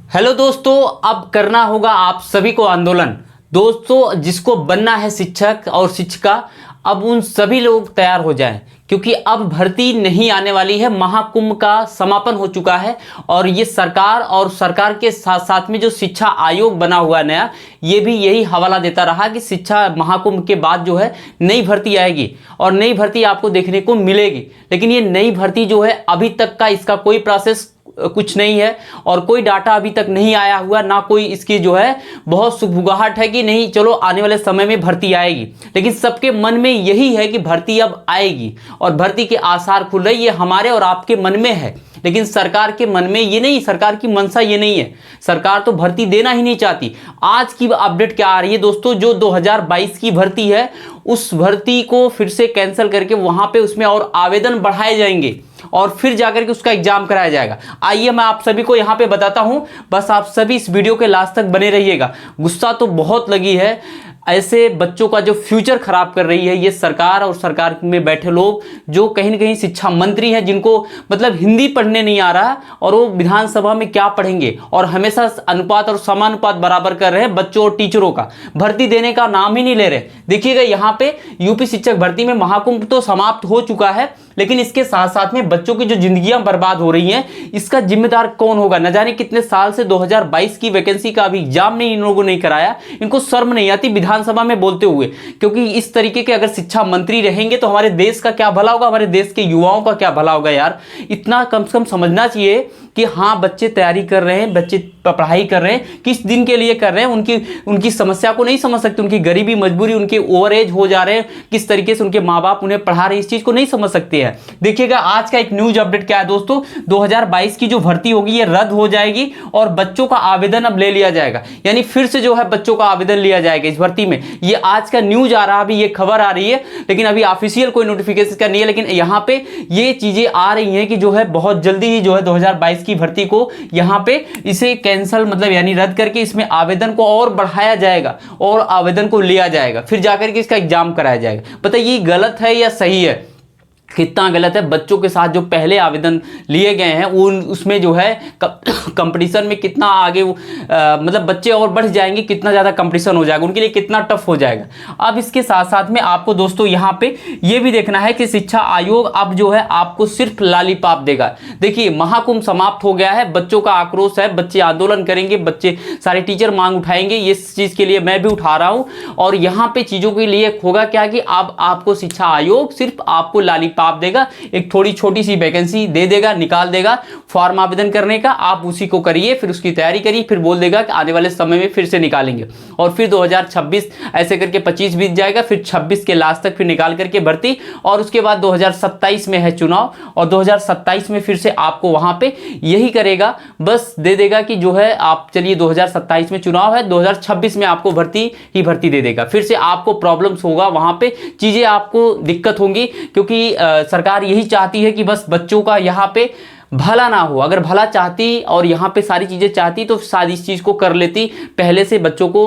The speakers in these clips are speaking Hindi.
हेलो दोस्तों, अब करना होगा आप सभी को आंदोलन। दोस्तों, जिसको बनना है शिक्षक और शिक्षिका, अब उन सभी लोग तैयार हो जाएं, क्योंकि अब भर्ती नहीं आने वाली है। महाकुंभ का समापन हो चुका है और ये सरकार और सरकार के साथ साथ में जो शिक्षा आयोग बना हुआ है नया, ये भी यही हवाला देता रहा कि शिक्षा महाकुंभ के बाद जो है नई भर्ती आएगी और नई भर्ती आपको देखने को मिलेगी। लेकिन ये नई भर्ती जो है अभी तक का इसका कोई प्रोसेस कुछ नहीं है और कोई डाटा अभी तक नहीं आया हुआ, ना कोई इसकी जो है बहुत सुगबुगाहट है कि नहीं चलो आने वाले समय में भर्ती आएगी। लेकिन सबके मन में यही है कि भर्ती अब आएगी और भर्ती के आसार खुल रहे, ये हमारे और आपके मन में है। लेकिन सरकार के मन में ये नहीं, सरकार की मंशा ये नहीं है। सरकार तो भर्ती देना ही नहीं चाहती। आज की अपडेट क्या आ रही है दोस्तों, जो 2022 की भर्ती है उस भर्ती को फिर से कैंसिल करके वहां पे उसमें और आवेदन बढ़ाए जाएंगे और फिर जाकर के उसका एग्जाम कराया जाएगा। आइए मैं आप सभी को यहां पे बताता हूं, बस आप सभी इस वीडियो के लास्ट तक बने रहिएगा। गुस्सा तो बहुत लगी है, ऐसे बच्चों का जो फ्यूचर खराब कर रही है ये सरकार और सरकार में बैठे लोग, जो कहीं ना कहीं शिक्षा मंत्री हैं, जिनको मतलब हिंदी पढ़ने नहीं आ रहा और वो विधानसभा में क्या पढ़ेंगे और हमेशा अनुपात और समानुपात बराबर कर रहे हैं बच्चों और टीचरों का। भर्ती देने का नाम ही नहीं ले रहे। देखिएगा यहाँ पे यूपी शिक्षक भर्ती में महाकुंभ तो समाप्त हो चुका है, लेकिन इसके साथ साथ में बच्चों की जो जिंदगियां बर्बाद हो रही हैं, इसका जिम्मेदार कौन होगा? न जाने कितने साल से 2022 की वैकेंसी का अभी एग्जाम नहीं इन लोगों ने कराया। इनको शर्म नहीं आती विधानसभा में बोलते हुए, क्योंकि इस तरीके के अगर शिक्षा मंत्री रहेंगे तो हमारे देश का क्या भला होगा, हमारे देश के युवाओं का क्या भला होगा। यार इतना कम से कम समझना चाहिए कि हाँ बच्चे तैयारी कर रहे हैं, बच्चे पढ़ाई कर रहे हैं, किस दिन के लिए कर रहे हैं, उनकी समस्या को नहीं समझ सकते, उनकी गरीबी मजबूरी, उनके ओवर एज हो जा रहे हैं, किस तरीके से उनके माँ बाप उन्हें पढ़ा रहे हैं, इस चीज को नहीं समझ सकते हैं। देखिएगा आज का एक न्यूज अपडेट क्या है दोस्तों, 2022 की जो भर्ती होगी ये रद्द हो जाएगी और बच्चों का आवेदन अब ले लिया जाएगा। यानी फिर से जो है बच्चों का आवेदन लिया जाएगा इस भर्ती में। ये आज का न्यूज आ रहा, अभी ये खबर आ रही है, लेकिन अभी ऑफिशियल कोई नोटिफिकेशन का नहीं है। लेकिन यहाँ पे ये चीजें आ रही हैं कि जो है बहुत जल्दी ही जो है 2022 की भर्ती को यहाँ पे इसे कैंसिल मतलब यानी रद्द करके इसमें आवेदन को और बढ़ाया जाएगा और आवेदन को लिया जाएगा, फिर जाकर के इसका एग्जाम कराया जाएगा। बताइए ये गलत है या सही है? कितना गलत है। बच्चों के साथ जो पहले आवेदन लिए गए हैं उसमें जो है कंपटीशन में कितना आगे मतलब बच्चे और बढ़ जाएंगे, कितना ज़्यादा कंपटीशन हो जाएगा, उनके लिए कितना टफ हो जाएगा। अब इसके साथ साथ में आपको दोस्तों यहाँ पे ये भी देखना है कि शिक्षा आयोग अब जो है आपको सिर्फ लॉलीपॉप देगा। देखिए महाकुंभ समाप्त हो गया है, बच्चों का आक्रोश है, बच्चे आंदोलन करेंगे, बच्चे सारे टीचर मांग उठाएंगे, ये चीज़ के लिए मैं भी उठा रहा हूँ। और यहाँ पे चीज़ों के लिए होगा क्या कि अब आपको शिक्षा आयोग सिर्फ आपको लॉलीपॉप देगा, एक थोड़ी छोटी सी वैकेंसी दे देगा, निकाल देगा फॉर्म आवेदन करने का, आप उसी को करिए, फिर उसकी तैयारी करिए, फिर बोल देगा कि आने वाले समय में फिर से निकालेंगे और फिर 2026 ऐसे करके 25 बीत जाएगा, फिर 26 के लास्ट तक फिर निकाल करके भर्ती और उसके बाद 2027 में है चुनाव और 2027 में फिर से आपको वहां पे यही करेगा, बस दे देगा कि जो है आप चलिए 2027 में चुनाव है, 2026 में आपको भर्ती ही भर्ती दे देगा। फिर से आपको प्रॉब्लम्स होगा, वहां पे चीजें आपको दिक्कत होंगी, क्योंकि सरकार यही चाहती है कि बस बच्चों का यहाँ पे भला ना हो। अगर भला चाहती और यहाँ पे सारी चीज़ें चाहती तो शायद इस चीज़ को कर लेती, पहले से बच्चों को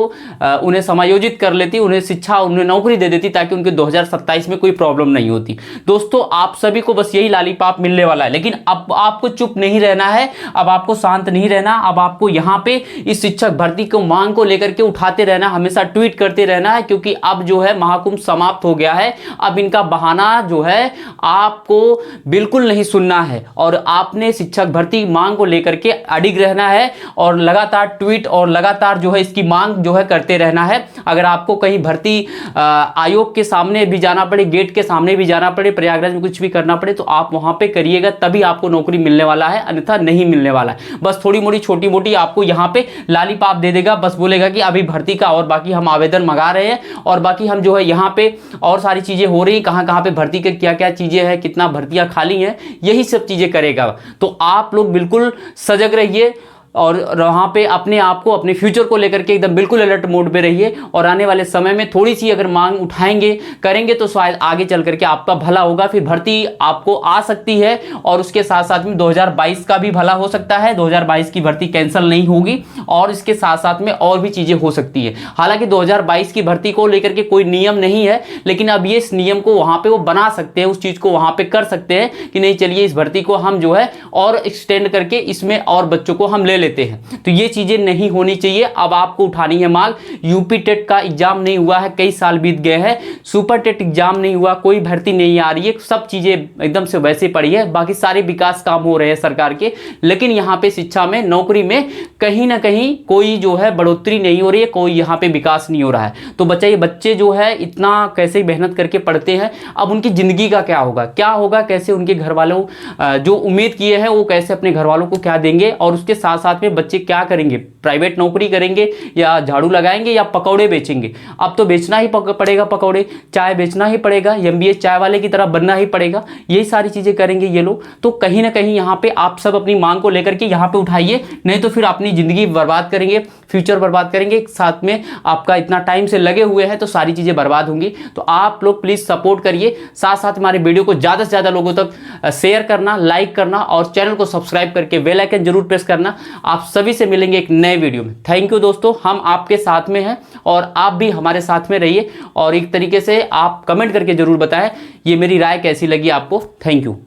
उन्हें समायोजित कर लेती, उन्हें शिक्षा उन्हें नौकरी दे देती, ताकि उनके 2027 में कोई प्रॉब्लम नहीं होती। दोस्तों आप सभी को बस यही लॉलीपॉप मिलने वाला है, लेकिन अब आपको चुप नहीं रहना है, अब आपको शांत नहीं रहना, अब आपको यहाँ पे इस शिक्षक भर्ती को मांग को लेकर के उठाते रहना, हमेशा ट्वीट करते रहना है, क्योंकि अब जो है महाकुंभ समाप्त हो गया है। अब इनका बहाना जो है आपको बिल्कुल नहीं सुनना है और आप अपने शिक्षक भर्ती मांग को लेकर के अडिग रहना है और लगातार ट्वीट और लगातार जो है इसकी मांग जो है करते रहना है। अगर आपको कहीं भर्ती आयोग के सामने भी जाना पड़े, गेट के सामने भी जाना पड़े, प्रयागराज में कुछ भी करना पड़े, तो आप वहां पे करिएगा, तभी आपको नौकरी मिलने वाला है, अन्यथा नहीं मिलने वाला है। बस थोड़ी मोटी छोटी मोटी आपको यहाँ पे लॉलीपॉप दे देगा, बस बोलेगा कि अभी भर्ती का और बाकी हम आवेदन मंगा रहे हैं और बाकी हम जो है यहाँ पे और सारी चीजें हो रही, कहाँ कहाँ पे भर्ती के क्या क्या चीजें हैं, कितना भर्तियां खाली हैं, यही सब चीजें करेगा। तो आप लोग बिल्कुल सजग रहिए और वहाँ पे अपने आप को, अपने फ्यूचर को लेकर के एकदम बिल्कुल अलर्ट मोड पे रहिए और आने वाले समय में थोड़ी सी अगर मांग उठाएंगे करेंगे तो शायद आगे चल करके आपका भला होगा, फिर भर्ती आपको आ सकती है और उसके साथ साथ में 2022 का भी भला हो सकता है, 2022 की भर्ती कैंसिल नहीं होगी और इसके साथ साथ में और भी चीज़ें हो सकती है। हालांकि 2022 की भर्ती को लेकर के कोई नियम नहीं है, लेकिन अब ये इस नियम को वहाँ पे वो बना सकते हैं, उस चीज़ को वहाँ पे कर सकते हैं कि नहीं चलिए इस भर्ती को हम जो है और एक्सटेंड करके इसमें और बच्चों को हम ले लेते हैं। तो ये चीज़ें नहीं होनी चाहिए। अब आपको उठानी है मांग। यूपी टेट का एग्जाम नहीं हुआ है, कई साल बीत गए हैं, सुपर टेट एग्जाम नहीं हुआ, कोई भर्ती नहीं आ रही है, सब चीज़ें एकदम से वैसे पड़ी है, बाकी सारे विकास काम हो रहे हैं सरकार के, लेकिन यहाँ पे शिक्षा में, नौकरी में कहीं ना कहीं कोई जो है बढ़ोतरी नहीं हो रही है, कोई यहाँ पे विकास नहीं हो रहा है। तो बताइए बच्चे जो है इतना कैसे मेहनत करके पढ़ते हैं, अब उनकी ज़िंदगी का क्या होगा, कैसे उनके घर वालों जो उम्मीद किए हैं वो कैसे अपने घर वालों को क्या देंगे, और उसके साथ साथ में बच्चे क्या करेंगे, प्राइवेट नौकरी करेंगे या झाड़ू लगाएंगे या पकौड़े बेचेंगे। अब तो बेचना ही पड़ेगा, पकौड़े, चाय बेचना ही पड़ेगा, MBA चाय वाले की तरह बनना ही पड़ेगा, यही सारी चीज़ें करेंगे ये लोग। तो कहीं ना कहीं यहाँ पे आप सब अपनी मांग को लेकर के यहाँ पे उठाइए, नहीं तो फिर अपनी ज़िंदगी बर्बाद करेंगे, फ्यूचर बर्बाद करेंगे, साथ में आपका इतना टाइम से लगे हुए हैं तो सारी चीज़ें बर्बाद होंगी। तो आप लोग प्लीज़ सपोर्ट करिए, साथ साथ हमारे वीडियो को ज़्यादा से ज़्यादा लोगों तक शेयर करना, लाइक करना और चैनल को सब्सक्राइब करके बेल आइकन जरूर प्रेस करना। आप सभी से मिलेंगे एक नए वीडियो में। थैंक यू दोस्तों, हम आपके साथ में हैं और आप भी हमारे साथ में रहिए, और एक तरीके से आप कमेंट करके जरूर बताएं ये मेरी राय कैसी लगी आपको। Thank you.